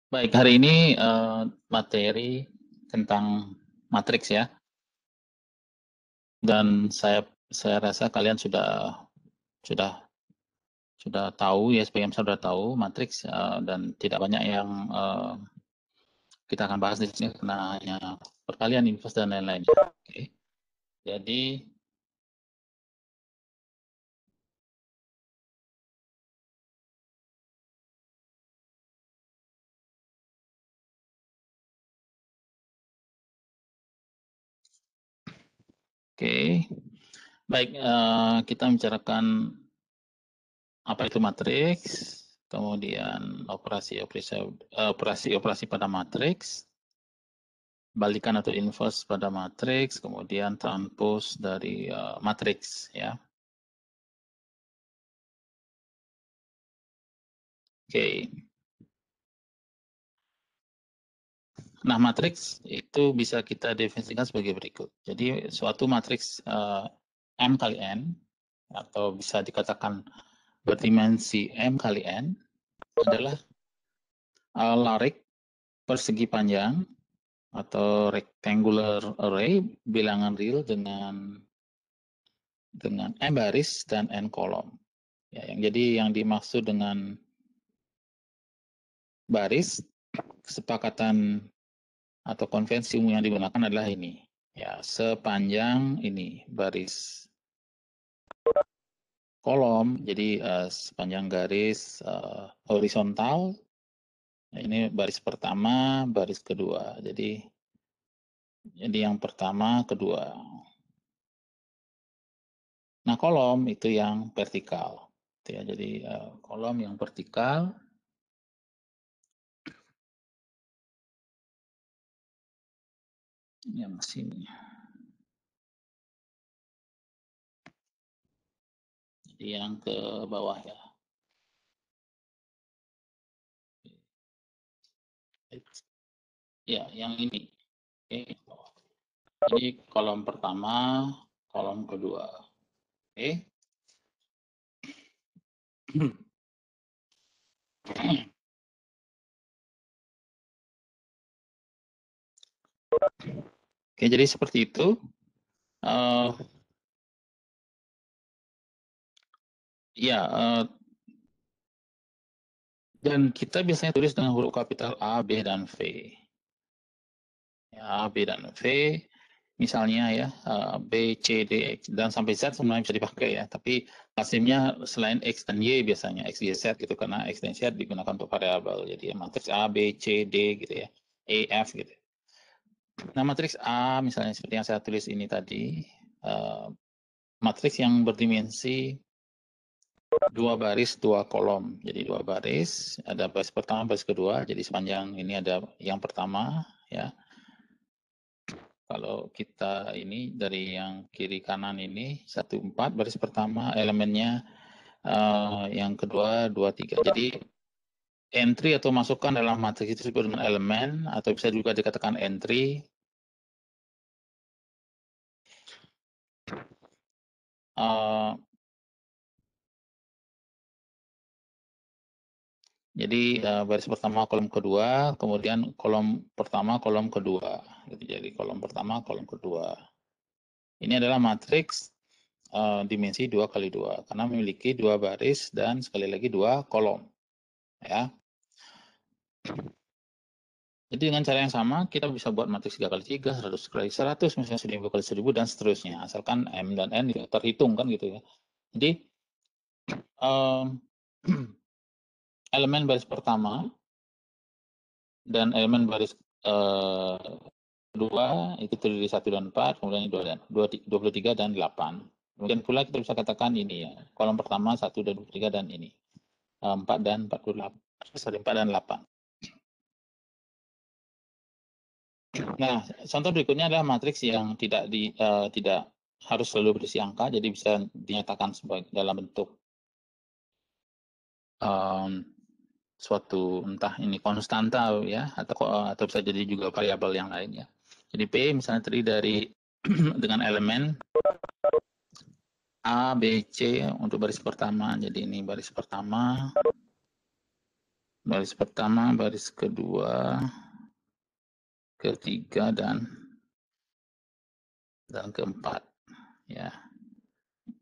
Baik, hari ini materi tentang matriks ya. Dan saya rasa kalian sudah tahu ya, sebagian besar sudah tahu matriks dan tidak banyak yang kita akan bahas di sini karena hanya perkalian, inverse dan lain-lain. Oke. Jadi oke. Baik, kita bicarakan apa itu matriks, kemudian operasi pada matriks, balikan atau inverse pada matriks, kemudian transpose dari matriks ya. Oke. Nah, matriks itu bisa kita definisikan sebagai berikut. Jadi suatu matriks M kali N atau bisa dikatakan berdimensi M kali N adalah larik persegi panjang atau rectangular array bilangan real dengan M baris dan N kolom. Ya, yang dimaksud dengan baris, kesepakatan atau konvensi umum yang digunakan adalah ini. Ya, sepanjang ini baris kolom, jadi sepanjang garis horizontal. Nah, ini baris pertama, baris kedua. Jadi yang pertama, kedua. Nah, kolom itu yang vertikal. Ya, jadi kolom yang vertikal. Yang sini. Jadi yang ke bawah ya. Ya, yang ini. Oke. Jadi kolom pertama, kolom kedua. Oke. Oke, jadi seperti itu. Ya, dan kita biasanya tulis dengan huruf kapital A, B, dan V. Ya, A, B, dan V. Misalnya ya, B, C, D, X, dan sampai Z sebenarnya bisa dipakai ya. Tapi lazimnya selain X dan Y biasanya, X, Y, Z gitu. Karena X dan Z digunakan untuk variabel. Jadi ya, matriks A, B, C, D gitu ya. E, F gitu. Nah, matriks A misalnya seperti yang saya tulis ini tadi. Matriks yang berdimensi 2 baris 2 kolom. Jadi 2 baris, ada baris pertama, baris kedua. Jadi sepanjang ini ada yang pertama ya. Kalau kita ini dari yang kiri kanan ini 1 4 baris pertama elemennya, yang kedua 2 3. Jadi entry atau masukan dalam matriks itu disebut dengan elemen atau bisa juga dikatakan entry. Jadi baris pertama kolom kedua, kemudian kolom pertama kolom kedua. Jadi kolom pertama kolom kedua. Ini adalah matriks dimensi 2 kali 2 karena memiliki 2 baris dan sekali lagi 2 kolom. Ya. Jadi dengan cara yang sama kita bisa buat matriks 3 kali 3, 100 kali 100, misalnya 1000 kali 1000 dan seterusnya. Asalkan M dan N itu terhitung kan gitu ya. Jadi elemen baris pertama dan elemen baris kedua itu terdiri 1 dan 4, kemudian 23 dan 8. Kemudian pula kita bisa katakan ini ya, kolom pertama 1 dan 23 dan ini 4 dan 48, sorry 4 dan 8. Nah, contoh berikutnya adalah matriks yang tidak harus selalu berisi angka, jadi bisa dinyatakan sebagai dalam bentuk suatu entah ini konstanta ya atau bisa jadi juga variabel yang lain ya. Jadi P misalnya terdiri dari dengan elemen A, B, C untuk baris pertama. Jadi ini baris pertama, baris pertama, baris kedua, ketiga, dan keempat. Ya,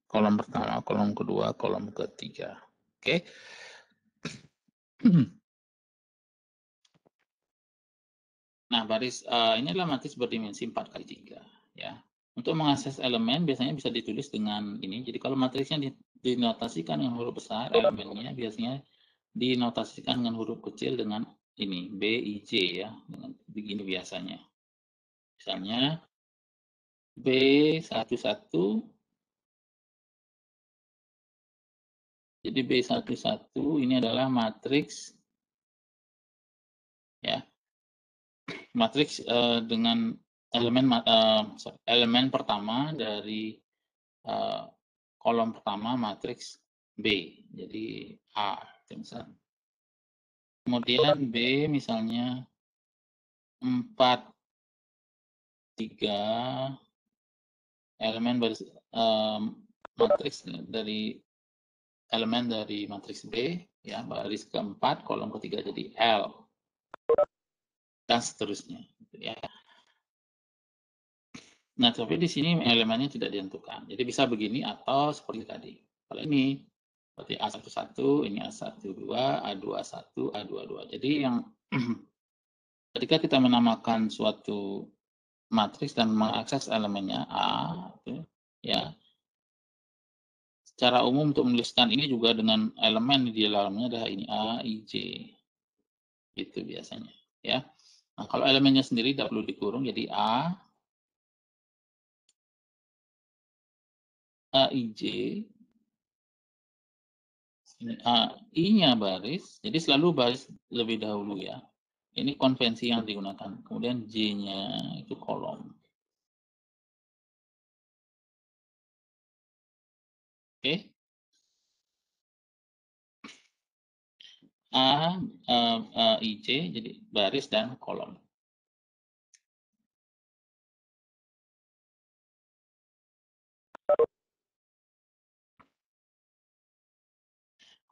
kolom pertama, kolom kedua, kolom ketiga. Oke. Nah, baris ini adalah matriks berdimensi 4 kali 3. Ya. Untuk mengakses elemen biasanya bisa ditulis dengan ini. Jadi kalau matriksnya dinotasikan dengan huruf besar, elemennya biasanya dinotasikan dengan huruf kecil dengan ini, B, I, J ya. Dengan begini biasanya. Misalnya B11, jadi B11 ini adalah matriks ya. Matriks dengan elemen pertama dari kolom pertama matriks B. Jadi A. Misalnya. Kemudian B misalnya 4, 3 elemen baris matriks dari elemen dari matriks B ya, baris keempat kolom ketiga jadi L dan seterusnya ya. Nah, tapi di sini elemennya tidak ditentukan. Jadi bisa begini atau seperti tadi. Kalau ini seperti A11, ini A12, A21, A22. Jadi yang ketika kita menamakan suatu matriks dan mengakses elemennya A, ya, secara umum untuk menuliskan ini juga dengan elemen di dalamnya adalah ini A, I, J, itu biasanya, ya. Nah, kalau elemennya sendiri tidak perlu dikurung, jadi A, I, J, ini I-nya baris, jadi selalu baris lebih dahulu ya. Ini konvensi yang digunakan. Kemudian J-nya itu kolom. Oke. I, J, jadi baris dan kolom.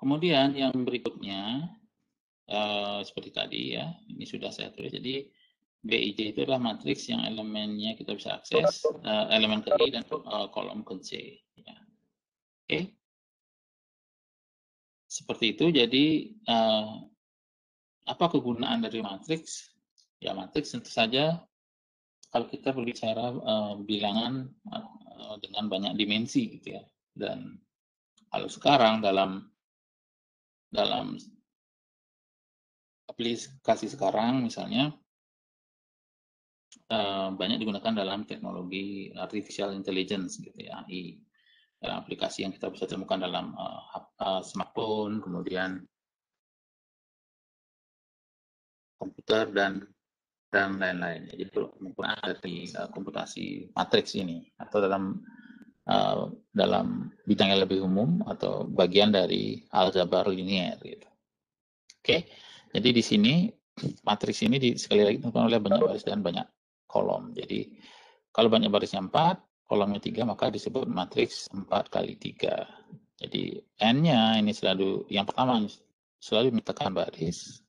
Kemudian yang berikutnya, seperti tadi ya, ini sudah saya tulis. Jadi BIJ itu adalah matriks yang elemennya kita bisa akses, elemen ke I dan kolom ke J. Ya. Oke, seperti itu. Jadi apa kegunaan dari matriks? Ya, matriks tentu saja kalau kita berbicara bilangan dengan banyak dimensi gitu ya. Dan kalau sekarang dalam aplikasi sekarang misalnya banyak digunakan dalam teknologi artificial intelligence gitu ya, AI, dalam aplikasi yang kita bisa temukan dalam smartphone, kemudian komputer dan lain-lain. Jadi penggunaan dari komputasi matriks ini atau dalam bidang yang lebih umum atau bagian dari aljabar linier gitu. Oke, jadi di sini matriks ini sekali lagi ditentukan oleh banyak baris dan banyak kolom. Jadi kalau banyak barisnya 4, kolomnya 3, maka disebut matriks 4 kali 3. Jadi N-nya ini selalu, yang pertama selalu menyatakan baris,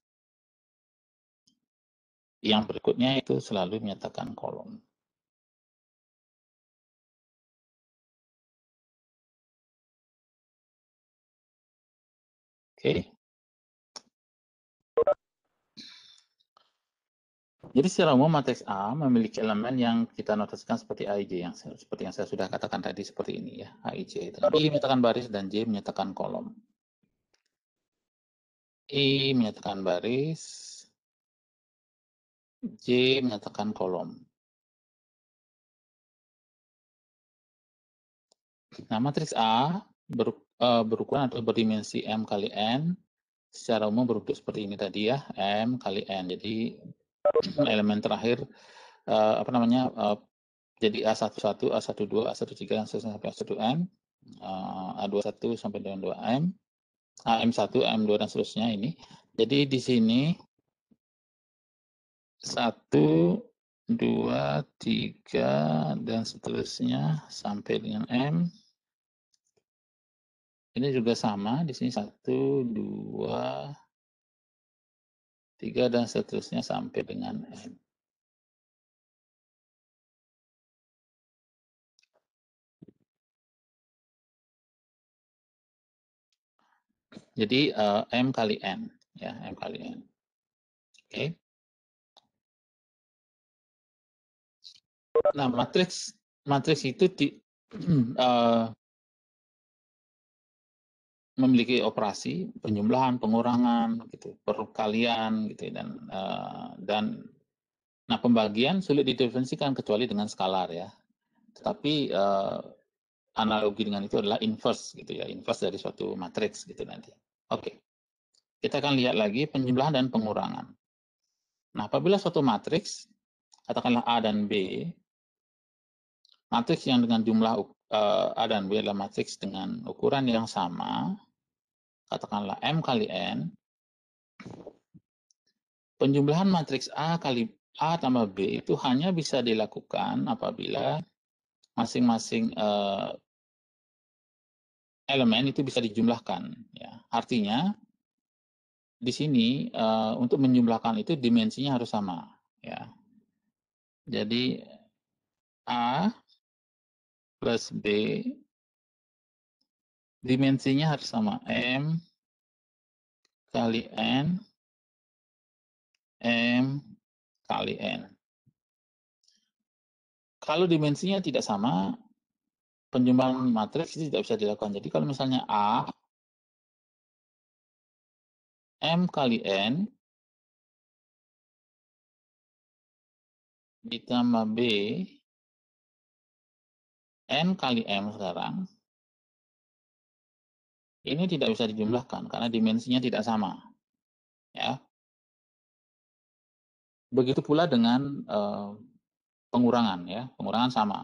yang berikutnya itu selalu menyatakan kolom. Oke. Jadi secara umum matriks A memiliki elemen yang kita notasikan seperti I, J, seperti yang saya sudah katakan tadi seperti ini ya, I, J. I menyatakan baris dan J menyatakan kolom. I menyatakan baris, J menyatakan kolom. Nah, matriks A berukuran atau berdimensi M kali N, secara umum berbentuk seperti ini tadi ya, M kali N. Jadi elemen terakhir jadi A11, A12, A13, dan sampai A1N, A21 sampai dengan 2M, AM1, AM2 dan seterusnya ini. Jadi di sini 1, 2, 3 dan seterusnya sampai dengan M. Ini juga sama, di sini 1, 2, 3 dan seterusnya sampai dengan N. Jadi M kali N, ya, M kali N. Oke. Nah, matriks itu memiliki operasi penjumlahan, pengurangan, gitu, perkalian, gitu, dan nah pembagian sulit didefinisikan kecuali dengan skalar ya. Tetapi analogi dengan itu adalah inverse, gitu ya, inverse dari suatu matriks gitu nanti. Oke, kita akan lihat lagi penjumlahan dan pengurangan. Nah, apabila suatu matriks, katakanlah A dan B, matriks yang dengan jumlah A dan B adalah matriks dengan ukuran yang sama, katakanlah M kali N, penjumlahan matriks A kali A tambah B itu hanya bisa dilakukan apabila masing-masing elemen itu bisa dijumlahkan. Ya. Artinya, di sini untuk menjumlahkan itu dimensinya harus sama. Ya. Jadi, A plus B dimensinya harus sama. M kali N, M kali N. Kalau dimensinya tidak sama, penjumlahan matriks itu tidak bisa dilakukan. Jadi kalau misalnya A, M kali N, ditambah B, N kali M sekarang, ini tidak bisa dijumlahkan karena dimensinya tidak sama. Ya. Begitu pula dengan pengurangan, ya, pengurangan sama.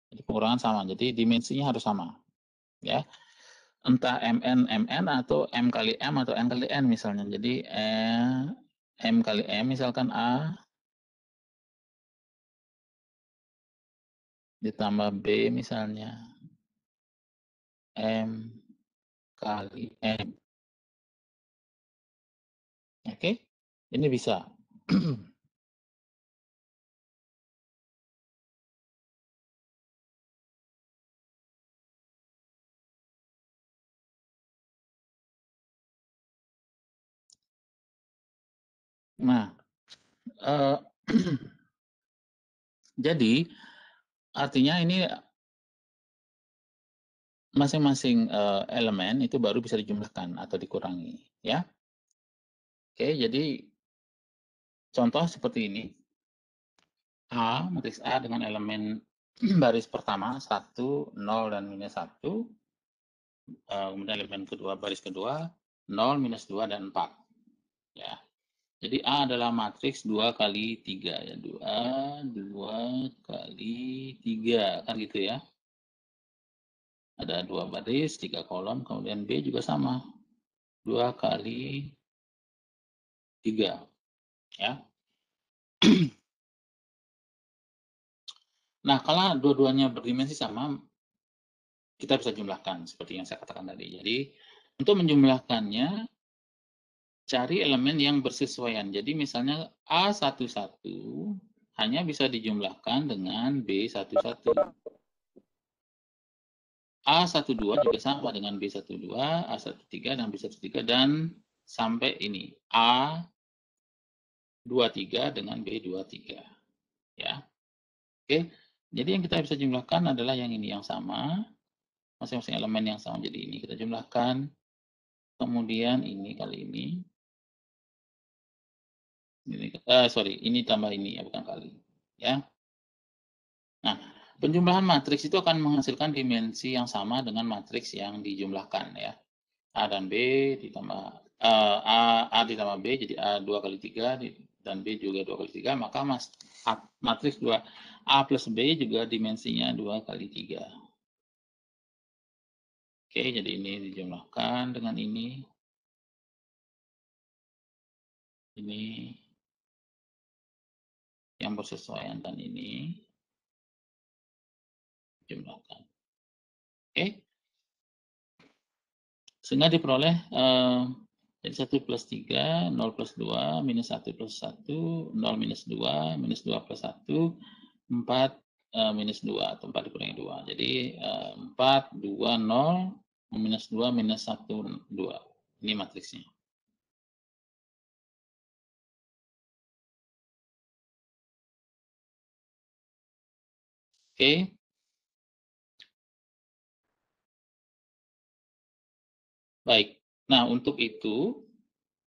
Jadi pengurangan sama, jadi dimensinya harus sama. Ya. Entah MN atau M kali M atau N kali N misalnya. Jadi M kali M misalkan A ditambah B misalnya M kali M. Oke, ini bisa. Nah, jadi artinya ini masing-masing elemen itu baru bisa dijumlahkan atau dikurangi, ya. Oke, jadi contoh seperti ini. A, matriks A dengan elemen baris pertama 1, 0 dan minus 1. Kemudian elemen kedua baris kedua 0, minus 2 dan 4. Ya. Jadi A adalah matriks 2 kali 3 ya. 2 kali 3 kan gitu ya. Ada 2 baris, 3 kolom, kemudian B juga sama. 2 kali 3 ya. Nah, kalau dua-duanya berdimensi sama, kita bisa jumlahkan seperti yang saya katakan tadi. Jadi, untuk menjumlahkannya, cari elemen yang bersesuaian. Jadi misalnya A11 hanya bisa dijumlahkan dengan B11. A12 juga sama dengan B12, A13 dan B13 dan sampai ini A23 dengan B23. Ya. Oke. Jadi yang kita bisa jumlahkan adalah yang ini yang sama, masing-masing elemen yang sama. Jadi ini kita jumlahkan. Kemudian ini kali ini. Ini tambah ini ya, bukan kali. Ya. Nah, penjumlahan matriks itu akan menghasilkan dimensi yang sama dengan matriks yang dijumlahkan ya. A dan B ditambah A ditambah B jadi A 2 kali 3 dan B juga 2 kali 3, maka matriks 2 A plus B juga dimensinya 2 kali 3. Oke, jadi ini dijumlahkan dengan ini. Ini yang bersesuaian dan ini jumlahkan. Oke. Sehingga diperoleh Jadi 1 plus 3, 0 plus 2, minus 1 plus 1, 0 minus 2, minus 2 plus 1, 4 minus 2, atau 4 dikurangi 2. Jadi 4, 2, 0, minus 2, minus 1, 2. Ini matriksnya. Oke. Baik. Nah, untuk itu,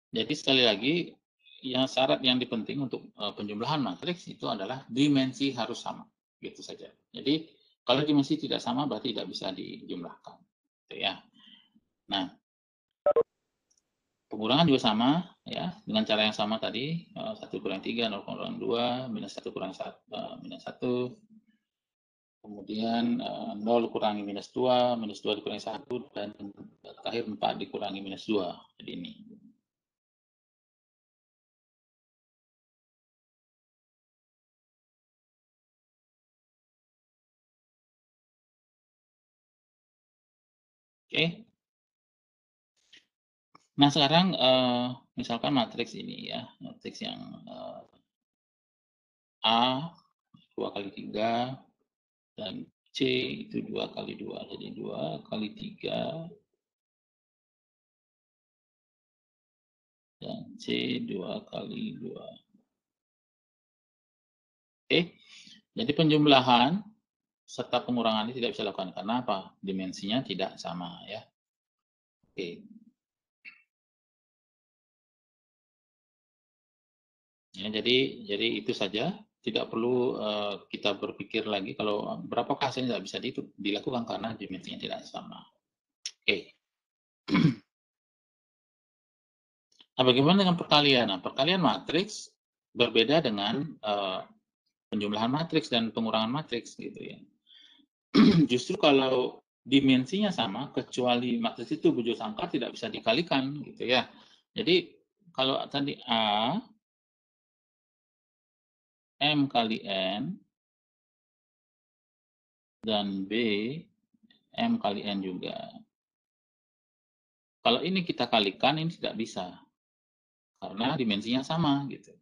jadi sekali lagi, yang syarat yang penting untuk penjumlahan matriks itu adalah dimensi harus sama. Gitu saja. Jadi, kalau dimensi tidak sama berarti tidak bisa dijumlahkan. Gitu ya. Nah, pengurangan juga sama, ya, dengan cara yang sama tadi, 1 kurang 3, 0 kurang 2, minus 1 kurang 1, minus 1, kemudian 0 kurangi minus 2 dikurangi 1, dan terakhir 4 dikurangi minus 2. Jadi ini. Oke. Nah, sekarang misalkan matriks ini ya, matriks yang A 2 kali 3 dan C itu 2 kali 2. Jadi 2 kali 3 dan C 2 kali 2. Oke. Jadi penjumlahan serta pengurangan ini tidak bisa dilakukan karena apa? Dimensinya tidak sama ya. Oke. Ya, jadi itu saja. Tidak perlu kita berpikir lagi kalau berapakah hasilnya, tidak bisa dilakukan karena dimensinya tidak sama. Oke. Nah, bagaimana dengan perkalian? Nah, perkalian matriks berbeda dengan penjumlahan matriks dan pengurangan matriks gitu ya. Justru kalau dimensinya sama, kecuali matriks itu berjumlah angka tidak bisa dikalikan gitu ya. Jadi kalau tadi A M kali N dan B M kali N juga. Kalau ini kita kalikan, ini tidak bisa karena dimensinya sama gitu.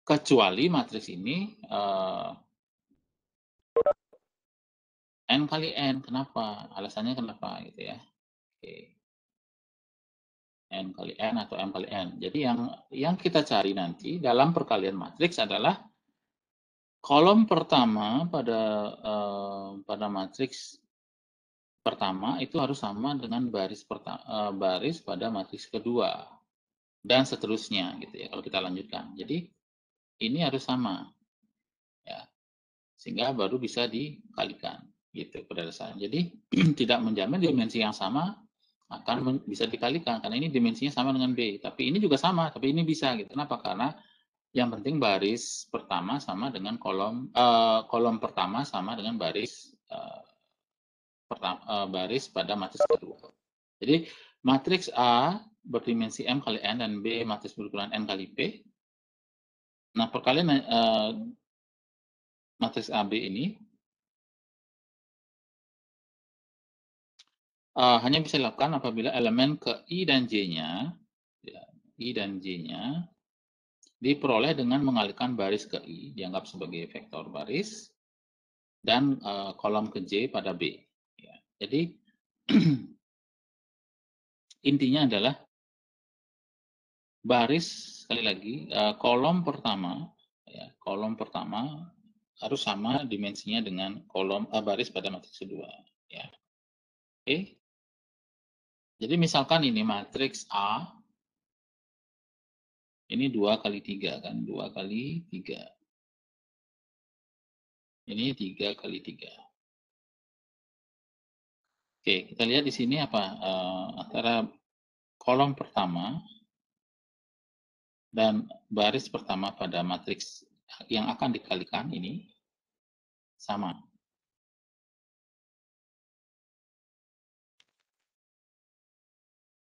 Kecuali matriks ini N kali N. Kenapa? Alasannya kenapa gitu ya. Oke. N kali N atau M kali N. Jadi yang kita cari nanti dalam perkalian matriks adalah kolom pertama pada matriks pertama itu harus sama dengan baris pada matriks kedua dan seterusnya gitu ya kalau kita lanjutkan. Jadi ini harus sama ya sehingga baru bisa dikalikan gitu pada dasarnya. Jadi tidak menjamin dimensi yang sama akan bisa dikalikan karena ini dimensinya sama dengan B. Tapi ini juga sama, tapi ini bisa gitu. Kenapa? Karena yang penting baris pertama sama dengan kolom pertama sama dengan baris baris pada matriks kedua. Jadi matriks A berdimensi M kali N dan B matriks berukuran N kali P. Nah, perkalian matriks AB ini hanya bisa dilakukan apabila elemen ke I dan J-nya, ya, I dan J-nya diperoleh dengan mengalihkan baris ke I, dianggap sebagai vektor baris, dan kolom ke J pada B. Ya. Jadi intinya adalah baris, sekali lagi, kolom pertama harus sama dimensinya dengan kolom baris pada matriks kedua. Ya. Oke. Jadi misalkan ini matriks A, ini 2 kali 3 kan, 2 kali 3. Ini 3 kali 3. Oke, kita lihat di sini apa antara kolom pertama dan baris pertama pada matriks yang akan dikalikan ini sama.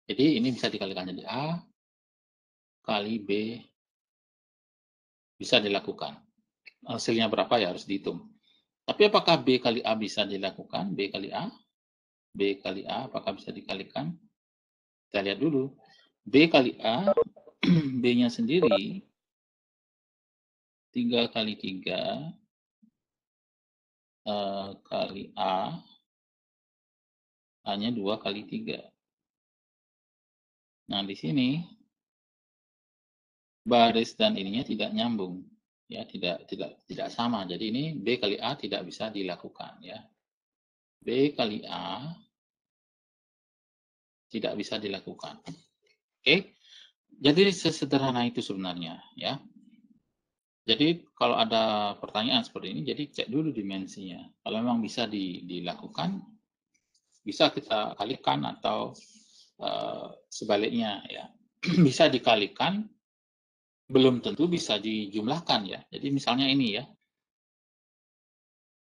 Jadi ini bisa dikalikan jadi A kali B, bisa dilakukan. Hasilnya berapa ya harus dihitung. Tapi apakah B kali A bisa dilakukan? B kali A? B kali A apakah bisa dikalikan? Kita lihat dulu. B kali A, B-nya sendiri 3 kali 3 kali A, A-nya 2 kali 3. Nah, di sini baris dan ininya tidak nyambung, ya, tidak sama. Jadi ini B kali A tidak bisa dilakukan, ya. B kali A tidak bisa dilakukan. Oke. Jadi sesederhana itu sebenarnya, ya. Jadi kalau ada pertanyaan seperti ini, jadi cek dulu dimensinya. Kalau memang bisa dilakukan, bisa kita kalikan atau sebaliknya, ya. Bisa dikalikan, belum tentu bisa dijumlahkan, ya. Jadi misalnya ini, ya,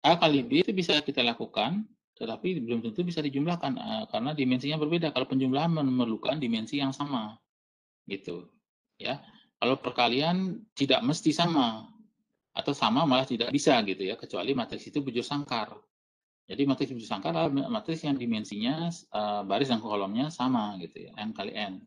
A kali B itu bisa kita lakukan, tetapi belum tentu bisa dijumlahkan karena dimensinya berbeda. Kalau penjumlahan memerlukan dimensi yang sama, gitu, ya. Kalau perkalian tidak mesti sama, atau sama malah tidak bisa, gitu ya, kecuali matriks itu bujur sangkar. Jadi matriks bujur sangkar adalah matriks yang dimensinya baris dan kolomnya sama, gitu ya, n kali n.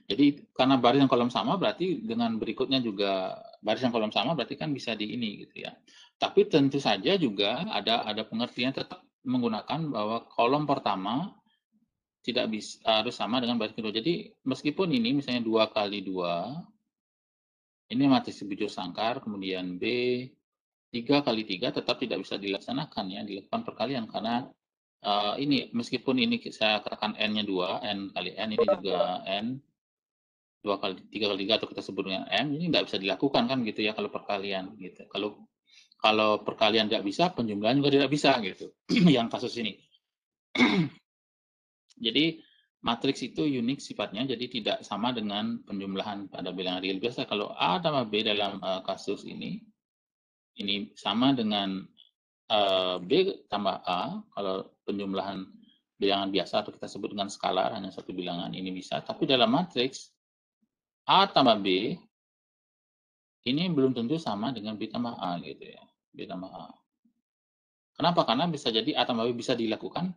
Jadi karena baris dan kolom sama berarti dengan berikutnya juga baris dan kolom sama berarti kan bisa di ini, gitu ya. Tapi tentu saja juga ada pengertian tetap menggunakan bahwa kolom pertama tidak bisa harus sama dengan baris kedua. Jadi meskipun ini misalnya 2 kali 2, ini matriks bujur sangkar, kemudian B 3 kali 3 tetap tidak bisa dilaksanakan, ya, dilakukan perkalian karena ini meskipun ini saya katakan n-nya 2, n kali n, ini juga n 2 kali 3 kali 3 atau kita sebut dengan m, ini nggak bisa dilakukan kan, gitu ya, kalau perkalian, gitu. Kalau perkalian nggak bisa, penjumlahan juga tidak bisa, gitu. Yang kasus ini. Jadi matriks itu unik sifatnya, jadi tidak sama dengan penjumlahan pada bilangan real. Biasa kalau A tambah B dalam kasus ini sama dengan B tambah A, kalau penjumlahan bilangan biasa atau kita sebut dengan skalar, hanya satu bilangan ini bisa. Tapi dalam matriks A tambah B, ini belum tentu sama dengan B tambah A, gitu ya. B tambah A. Kenapa? Karena bisa jadi A tambah B bisa dilakukan,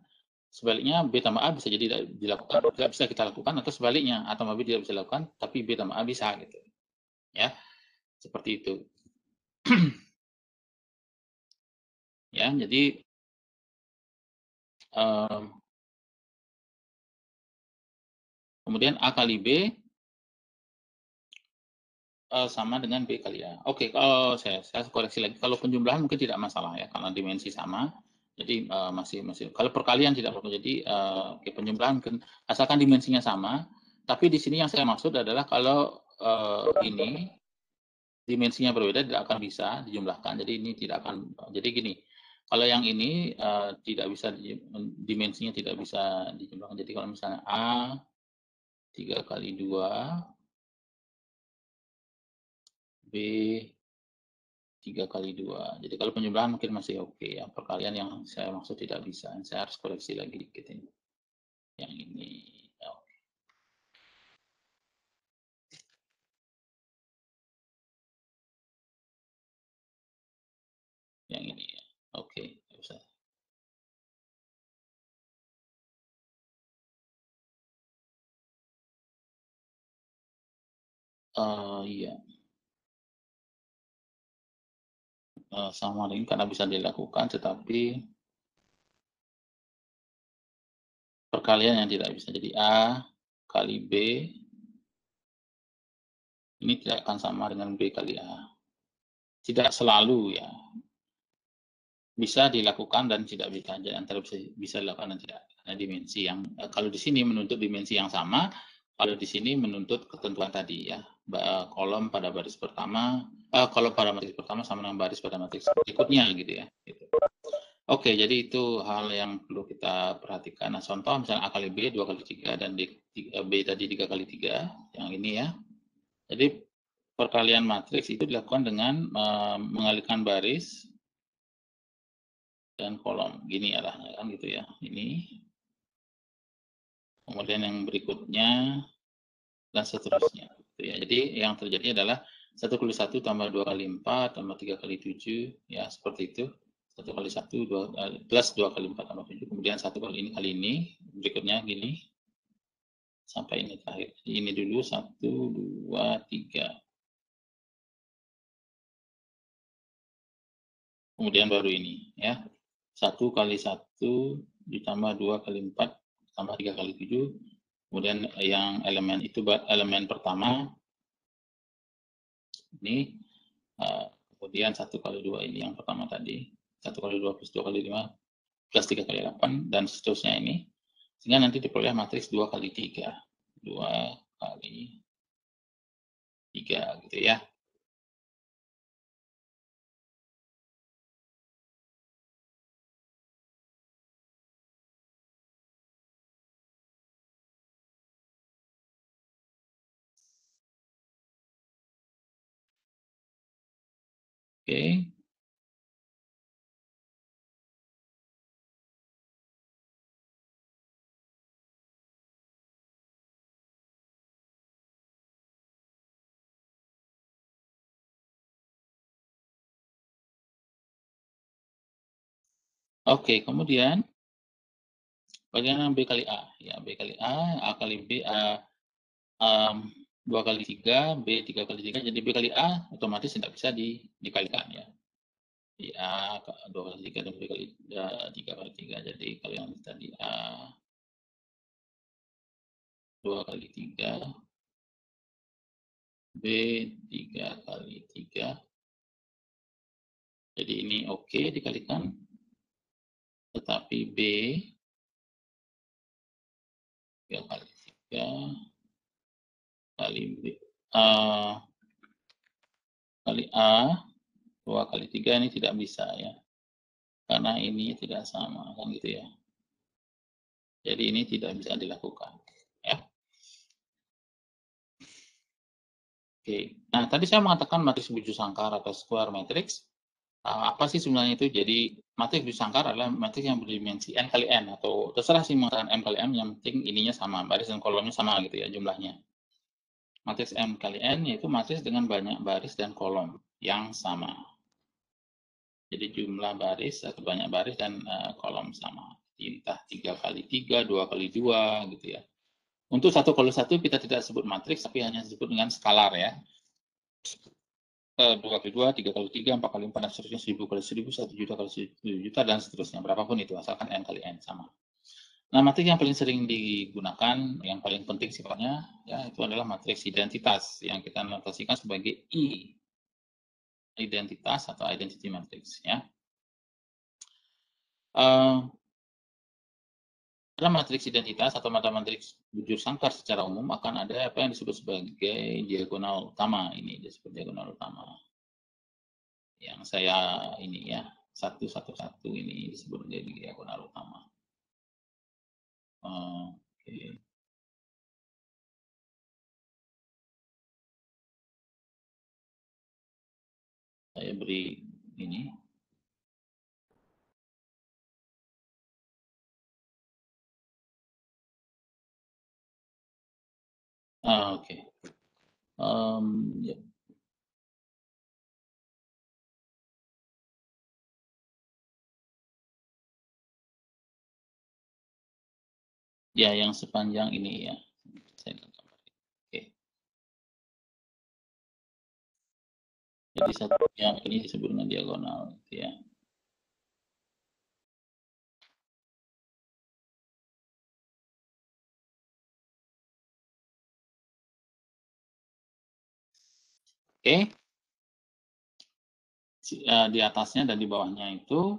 sebaliknya B tambah A bisa jadi dilakukan, tidak bisa kita lakukan, atau sebaliknya A tambah B tidak bisa dilakukan, tapi B tambah A bisa, gitu. Ya, seperti itu. Ya, jadi kemudian A kali B sama dengan B kali A. Oke, kalau saya koreksi lagi, kalau penjumlahan mungkin tidak masalah, ya, karena dimensi sama. Jadi masih kalau perkalian tidak perlu. Jadi penjumlahan asalkan dimensinya sama. Tapi di sini yang saya maksud adalah kalau ini dimensinya berbeda tidak akan bisa dijumlahkan. Jadi ini tidak akan. Jadi gini, kalau yang ini tidak bisa dimensinya tidak bisa dijumlahkan. Jadi kalau misalnya A 3 kali 2 B 3 kali 2. Jadi kalau penjumlahan mungkin masih oke, ya. Perkalian yang saya maksud tidak bisa. Saya harus koreksi lagi dikit ini. Yang ini. Ya. Yang ini, ya. Oke, bisa. Iya. Sama ini karena bisa dilakukan, tetapi perkalian yang tidak bisa. Jadi A kali B ini tidak akan sama dengan B kali A. Tidak selalu, ya. Bisa dilakukan dan tidak bisa. Jadi antara bisa dilakukan dan tidak. Karena dimensi yang kalau di sini menuntut dimensi yang sama, kalau di sini menuntut ketentuan tadi, ya. Kolom pada baris pertama, kolom pada matriks pertama sama dengan baris pada matriks berikutnya, gitu ya. Gitu. Oke, jadi itu hal yang perlu kita perhatikan. Nah, contoh misalnya A kali B 2 kali 3 dan B tadi 3 kali 3, yang ini, ya. Jadi perkalian matriks itu dilakukan dengan mengalihkan baris dan kolom. Gini arahnya, kan, gitu ya. Ini. Kemudian yang berikutnya dan seterusnya, gitu ya. Jadi yang terjadi adalah 1 kali 1 tambah 2 kali 4 tambah 3 kali 7, ya, seperti itu. 1 kali 1 plus 2 kali 4 tambah 7, kemudian 1 kali ini berikutnya gini. sampai ini terakhir. Ini dulu 1, 2, 3. Kemudian baru ini ya. 1 kali 1 ditambah 2 kali 4 tambah 3 kali 7. Kemudian yang elemen itu elemen pertama ini, kemudian 1 kali 2 ini yang pertama tadi, 1 kali 2 plus 2 kali 5 plus 3 kali 8 dan seterusnya ini, sehingga nanti diperoleh matriks 2 kali 3. 2 kali 3 gitu ya. Oke. Oke, kemudian bagaimana B kali A? Ya, B kali A kali B, 2 kali 3, B 3 kali 3, jadi B kali A otomatis tidak bisa dikalikan ya. Di A 2 kali 3 dan B kali 3 kali 3, jadi kalau yang tadi A 2 kali 3, B 3 kali 3, jadi ini oke dikalikan, tetapi B 3 kali 3 kali B, kali A 2 kali 3 ini tidak bisa ya, karena ini tidak sama kan gitu ya. Jadi ini tidak bisa dilakukan ya. Oke. Nah, tadi saya mengatakan matriks bujur sangkar atau square matrix. Apa sih sebenarnya itu? Jadi matriks bujur sangkar adalah matriks yang berdimensi n kali n, atau terserah sih mengatakan m kali m, yang penting ininya sama, baris dan kolomnya sama gitu ya jumlahnya. Matriks m kali n yaitu matriks dengan banyak baris dan kolom yang sama. Jadi jumlah baris atau banyak baris dan kolom sama. Entah 3 kali 3, 2 kali 2 gitu ya. Untuk 1 kali 1 kita tidak sebut matriks, tapi hanya disebut dengan skalar ya. 2 kali 2, 3 kali 3, 4 kali 4, dan seterusnya, 1000 kali 1000, 1 juta kali 1 juta, dan seterusnya. Berapapun itu, asalkan n kali n sama. Nah, matriks yang paling sering digunakan, yang paling penting sifatnya, ya, itu adalah matriks identitas, yang kita notasikan sebagai I. Identitas atau identity matrix, ya. Dalam matriks identitas atau matriks bujur sangkar secara umum akan ada apa yang disebut sebagai diagonal utama. Ini disebut diagonal utama. Yang saya ini ya, 111 ini disebut menjadi diagonal utama. Oke. Saya beri ini. Oke. Ya. Ya, yang sepanjang ini ya. Oke. Jadi satu yang ini disebut dengan diagonal, ya. Oke. Di atasnya dan di bawahnya itu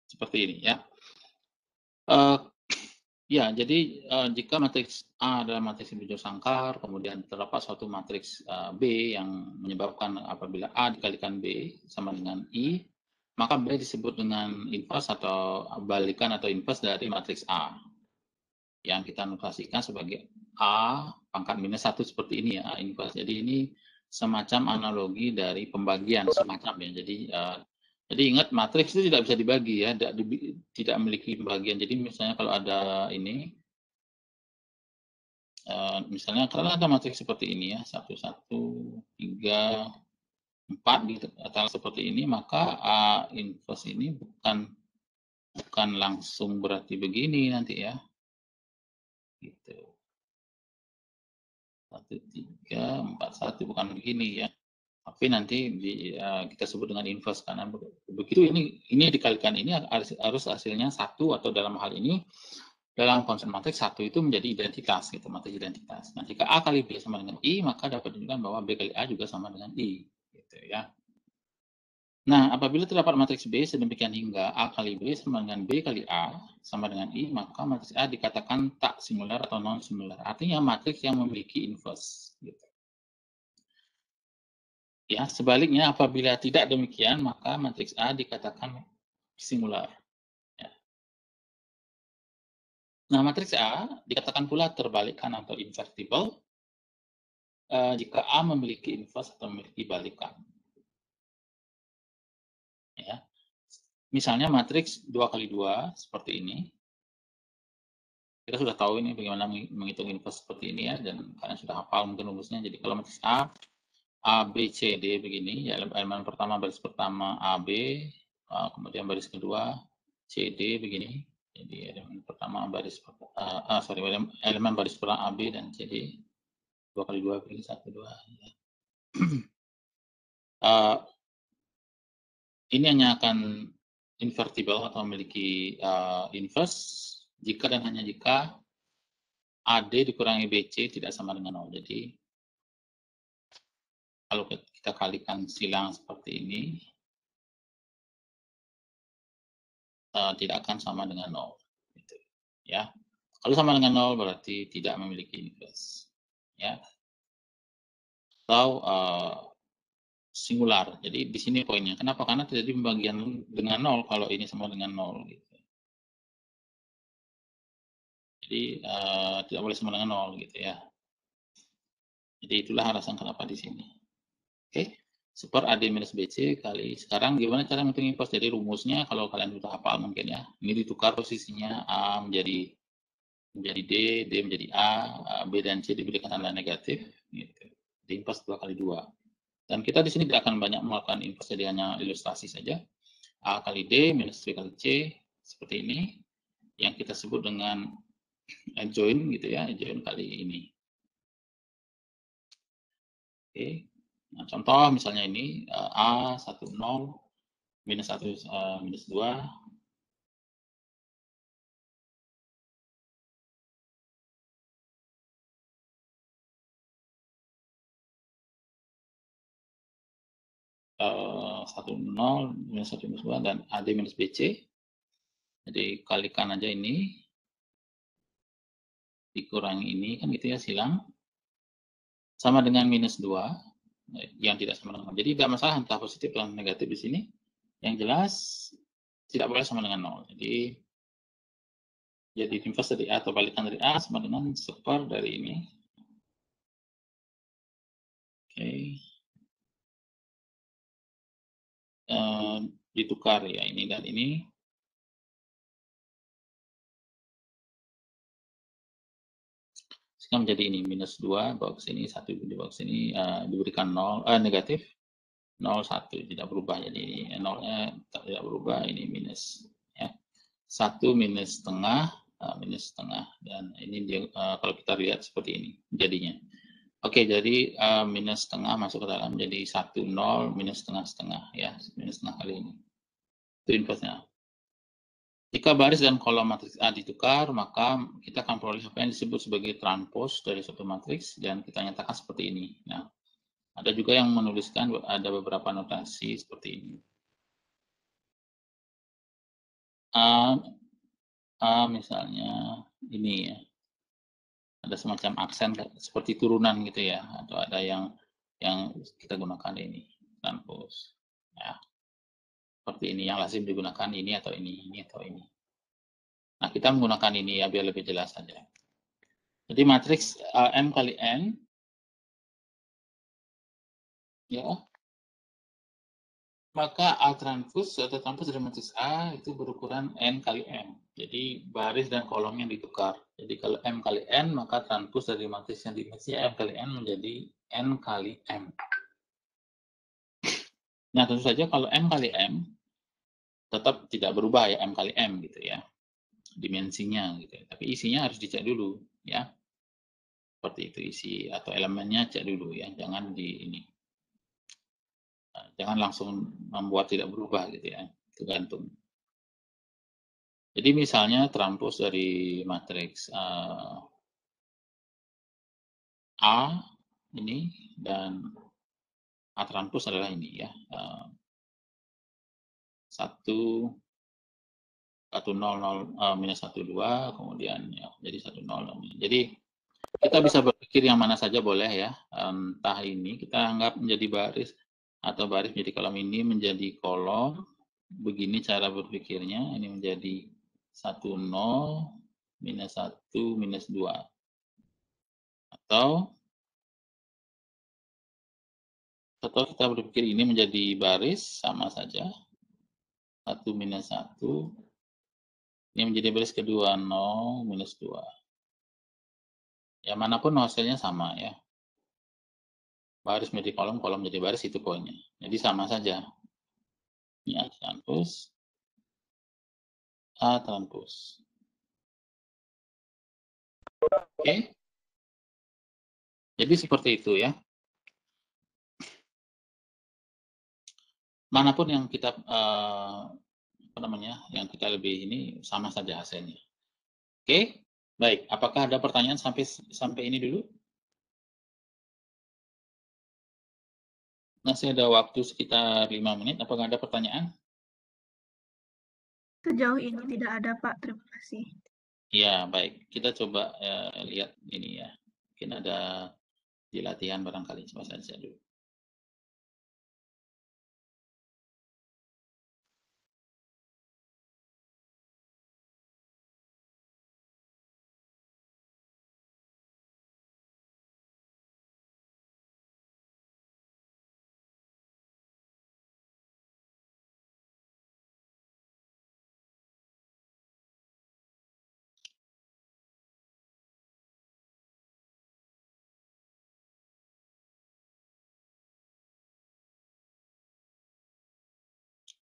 seperti ini ya. Ya, jadi jika matriks A adalah matriks bujur sangkar, kemudian terdapat suatu matriks B yang menyebabkan apabila A dikalikan B sama dengan I, maka B disebut dengan inverse atau balikan atau inverse dari matriks A yang kita notasikan sebagai A pangkat minus 1 seperti ini ya, A inverse. Jadi ini semacam analogi dari pembagian semacam ya. Jadi ingat matriks itu tidak bisa dibagi ya, tidak memiliki pembagian. Jadi misalnya kalau ada ini, misalnya kalau ada matriks seperti ini ya, 1, 1, 3, 4 gitu, atau seperti ini, maka A inverse ini bukan langsung berarti begini nanti ya. Gitu. 1, 3, 4, 1 bukan begini ya. Tapi nanti kita sebut dengan inverse karena begitu ini dikalikan ini harus hasilnya 1 atau dalam hal ini dalam konsep matriks 1 itu menjadi identitas gitu, matriks identitas. Nah, jika A kali B sama dengan I, maka dapat ditunjukkan bahwa B kali A juga sama dengan I gitu ya. Nah, apabila terdapat matriks B sedemikian hingga A kali B sama dengan B kali A sama dengan I, maka matriks A dikatakan tak simular atau non simular. Artinya matriks yang memiliki inverse gitu. Ya, sebaliknya apabila tidak demikian, maka matriks A dikatakan singular. Ya. Nah, matriks A dikatakan pula terbalikkan atau invertible jika A memiliki inverse atau memiliki balikan. Ya. Misalnya matriks 2 kali 2 seperti ini. Kita sudah tahu ini bagaimana menghitung inverse seperti ini ya, dan kalian sudah hafal mungkin rumusnya. Jadi kalau matriks A, B, C, D begini, ya elemen pertama baris pertama AB, kemudian baris kedua C, D begini. Jadi elemen pertama baris elemen baris pertama AB dan CD 2 kali 2 begini 1, 2. Ya. Ini hanya akan invertible atau memiliki inverse jika dan hanya jika AD dikurangi BC tidak sama dengan 0. Jadi kalau kita kalikan silang seperti ini, tidak akan sama dengan 0. Gitu. Ya. Kalau sama dengan 0 berarti tidak memiliki inverse. Ya. Atau singular. Jadi di sini poinnya. Kenapa? Karena terjadi pembagian dengan 0 kalau ini sama dengan 0. Gitu. Jadi tidak boleh sama dengan 0 gitu ya. Jadi itulah alasan kenapa di sini. Oke. Super AD minus BC kali. Sekarang gimana cara menghitung inverse? Jadi rumusnya kalau kalian sudah hafal mungkin ya. Ini ditukar posisinya A menjadi D, D menjadi A, B dan C diberikan tanda negatif. Gitu. Di inverse 2 kali 2. Dan kita di sini tidak akan banyak melakukan inverse, jadi hanya ilustrasi saja. A kali D minus B kali C seperti ini. Yang kita sebut dengan adjoint gitu ya, adjoint kali ini. Oke. Nah, contoh misalnya ini A 10 minus 1 minus 2 10 minus 1 minus 2 dan AD minus BC. Jadi kalikan aja ini dikurangi ini kan gitu ya silang sama dengan minus 2 yang tidak sama dengan 0. Jadi tidak masalah entah positif atau negatif di sini. Yang jelas tidak boleh sama dengan 0. Jadi inverse dari A atau balikan dari A sama dengan super dari ini. Oke. Ditukar ya ini dan ini. Sekarang menjadi ini minus 2 bawa ke sini, 1 dibawa ke sini, diberikan 0, negatif 0, 1 tidak berubah. Jadi 0-nya tidak berubah, ini minus ya. 1 minus setengah, minus setengah, dan ini dia, kalau kita lihat seperti ini jadinya. Oke, jadi minus setengah masuk ke dalam, jadi 1, 0, minus setengah ya, minus setengah kali ini. Itu inverse-nya. Jika baris dan kolom matriks A ditukar, maka kita akan peroleh apa yang disebut sebagai transpose dari suatu matriks, dan kita nyatakan seperti ini. Nah, ada juga yang menuliskan ada beberapa notasi seperti ini. Misalnya ini ya, ada semacam aksen seperti turunan gitu ya, atau ada yang kita gunakan ini transpose. Ya. Seperti ini, yang lazim digunakan ini atau ini atau ini. Nah, kita menggunakan ini ya, biar lebih jelas saja. Jadi matriks M kali N, ya, maka A transpos atau transpos dari matriks A itu berukuran N kali M. Jadi baris dan kolomnya ditukar. Jadi kalau M kali N, maka transpos dari matriks yang dimensinya M kali N menjadi N kali M. Nah, tentu saja kalau M kali M tetap tidak berubah ya, M kali M gitu ya, dimensinya gitu ya. Tapi isinya harus dicek dulu ya. Seperti itu isi atau elemennya cek dulu ya, jangan di ini. Jangan langsung membuat tidak berubah gitu ya, tergantung. Jadi misalnya transpos dari matriks A ini dan A transpos adalah ini ya, 1 1 0 0 minus 1 2 kemudian ya jadi 1 0. Jadi kita bisa berpikir yang mana saja boleh ya, entah ini kita anggap menjadi baris atau baris menjadi kolom, ini menjadi kolom. Begini cara berpikirnya, ini menjadi 1 0 minus 1 minus 2. Atau kita berpikir ini menjadi baris, sama saja. 1 minus 1. Ini menjadi baris kedua, 0 minus 2. Ya, manapun hasilnya sama ya. Baris menjadi kolom, kolom menjadi baris, itu poinnya. Jadi sama saja. Ini A transpos, A transpos. Oke. Jadi seperti itu ya. Manapun yang kita yang kita lebih ini sama saja hasilnya. Oke, baik. Apakah ada pertanyaan sampai ini dulu? Masih ada waktu sekitar 5 menit. Apakah ada pertanyaan? Sejauh ini tidak ada, Pak. Terima kasih. Ya, baik. Kita coba lihat ini ya. Mungkin ada di latihan barangkali. Coba saja dulu.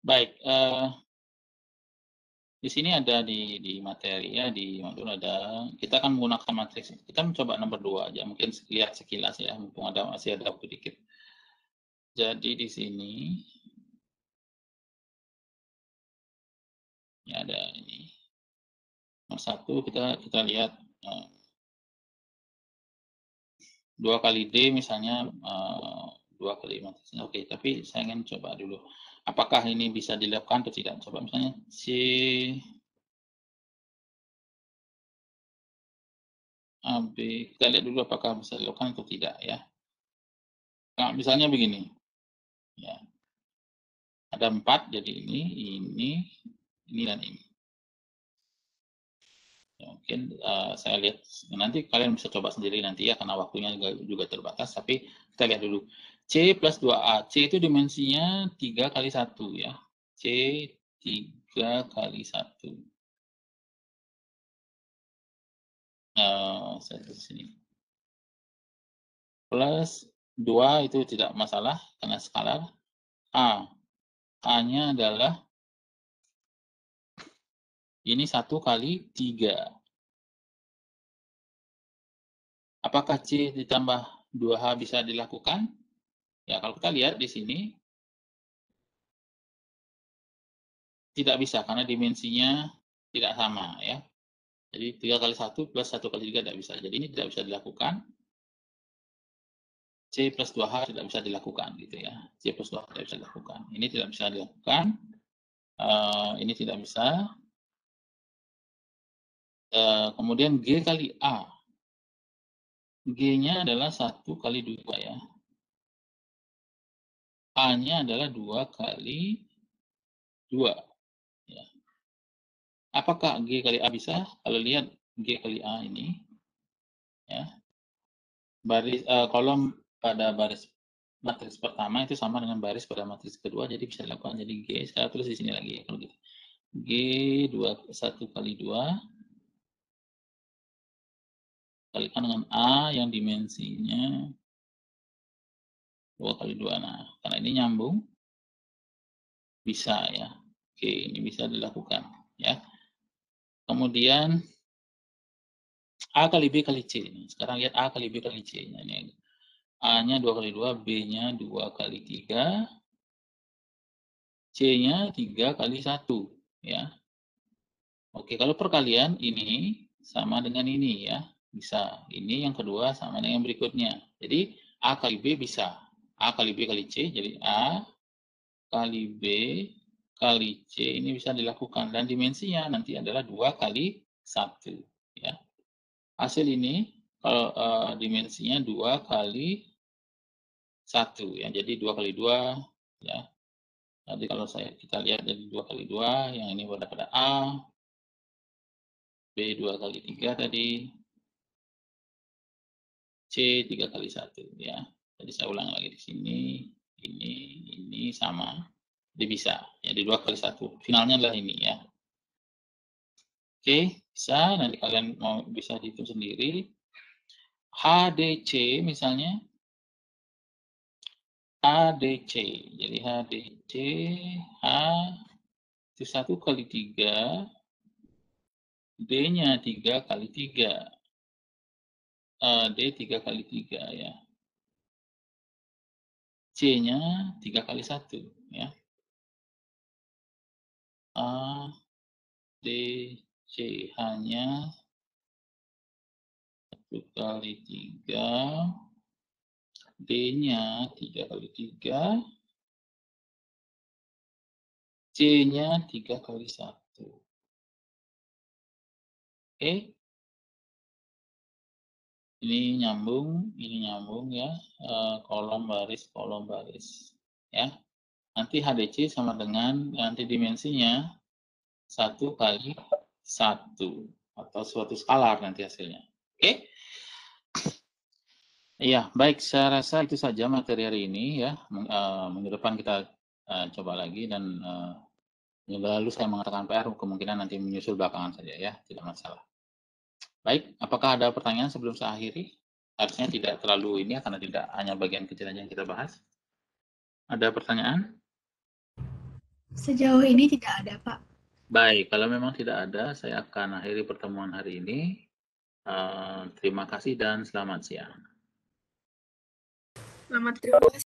Baik. Di sini ada di materi ya, di modul ada, kita akan menggunakan matriks. Kita mencoba nomor 2 aja, mungkin lihat sekilas ya, mumpung masih ada waktu dikit. Jadi di sini ya ada ini. Nomor 1 kita lihat 2 kali D misalnya 2 kali matriksnya. Oke, tapi saya ingin coba dulu. Apakah ini bisa dilakukan atau tidak? Coba misalnya C AB, kita lihat dulu apakah bisa dilakukan atau tidak ya. Nah, misalnya begini. Ya. Ada 4, jadi ini, dan ini. Ya, mungkin saya lihat, nanti kalian bisa coba sendiri nanti ya, karena waktunya juga terbatas, tapi kita lihat dulu. C plus 2A. C itu dimensinya 3 kali 1 ya. C 3 kali 1. Saya tulis sini. Plus 2 itu tidak masalah, karena skalar. A. A-nya adalah ini 1 kali 3. Apakah C ditambah 2H bisa dilakukan? Ya, kalau kita lihat di sini, tidak bisa karena dimensinya tidak sama ya. Jadi 3 kali 1 plus 1 kali 3 tidak bisa. Jadi ini tidak bisa dilakukan. C plus 2H tidak bisa dilakukan gitu ya. C plus 2H tidak bisa dilakukan. Ini tidak bisa dilakukan. Ini tidak bisa. Kemudian G kali A. G-nya adalah 1 kali 2 ya. A-nya adalah 2 kali 2. Ya. Apakah G kali A bisa? Kalau lihat G kali A ini, ya, baris kolom pada baris matriks pertama itu sama dengan baris pada matriks kedua, jadi bisa dilakukan. Jadi G, saya tulis di sini lagi kalau gitu. G 1 kali 2 kalikan dengan A yang dimensinya 2 kali 2. Nah, karena ini nyambung, bisa ya. Oke, ini bisa dilakukan ya. Kemudian A kali B kali C. Sekarang lihat A kali B kali C. Nah, ini A-nya 2 kali 2, B-nya 2 kali 3, C-nya 3 kali 1 ya. Oke, kalau perkalian ini sama dengan ini ya. Bisa. Ini yang kedua sama dengan yang berikutnya. Jadi A kali B bisa. A kali B kali C, jadi A kali B kali C ini bisa dilakukan. Dan dimensinya nanti adalah 2 kali 1 ya. Hasil ini kalau dimensinya 2 kali 1 ya. Jadi 2 kali 2 ya. Jadi kalau kita lihat jadi 2 kali 2, yang ini pada A, B 2 kali 3 tadi, C 3 kali 1 ya. Jadi saya ulang lagi di sini, ini sama. Jadi bisa. Jadi 2 kali 1. Finalnya adalah ini ya. Oke, bisa. Nanti kalian mau bisa dihitung sendiri. HDC misalnya. HDC. Jadi HDC, H itu 1 kali 3, D-nya 3 kali 3. D 3 kali 3 ya. C-nya 3 kali 1 ya. A, D, C. H-nya 1 kali 3. D-nya 3 kali 3. C-nya 3 kali 1. Oke. Ini nyambung ya. Kolom baris ya. Nanti HDC sama dengan nanti dimensinya 1 kali 1 atau suatu skalar nanti hasilnya. Oke. Iya, baik. Saya rasa itu saja materi hari ini ya. Minggu depan kita coba lagi dan minggu lalu saya mengatakan PR kemungkinan nanti menyusul belakangan saja ya, tidak masalah. Baik, apakah ada pertanyaan sebelum saya akhiri? Harusnya tidak terlalu ini ya, karena tidak hanya bagian kecil aja yang kita bahas. Ada pertanyaan? Sejauh ini tidak ada, Pak. Baik, kalau memang tidak ada, saya akan akhiri pertemuan hari ini. Terima kasih dan selamat siang. Selamat terima kasih.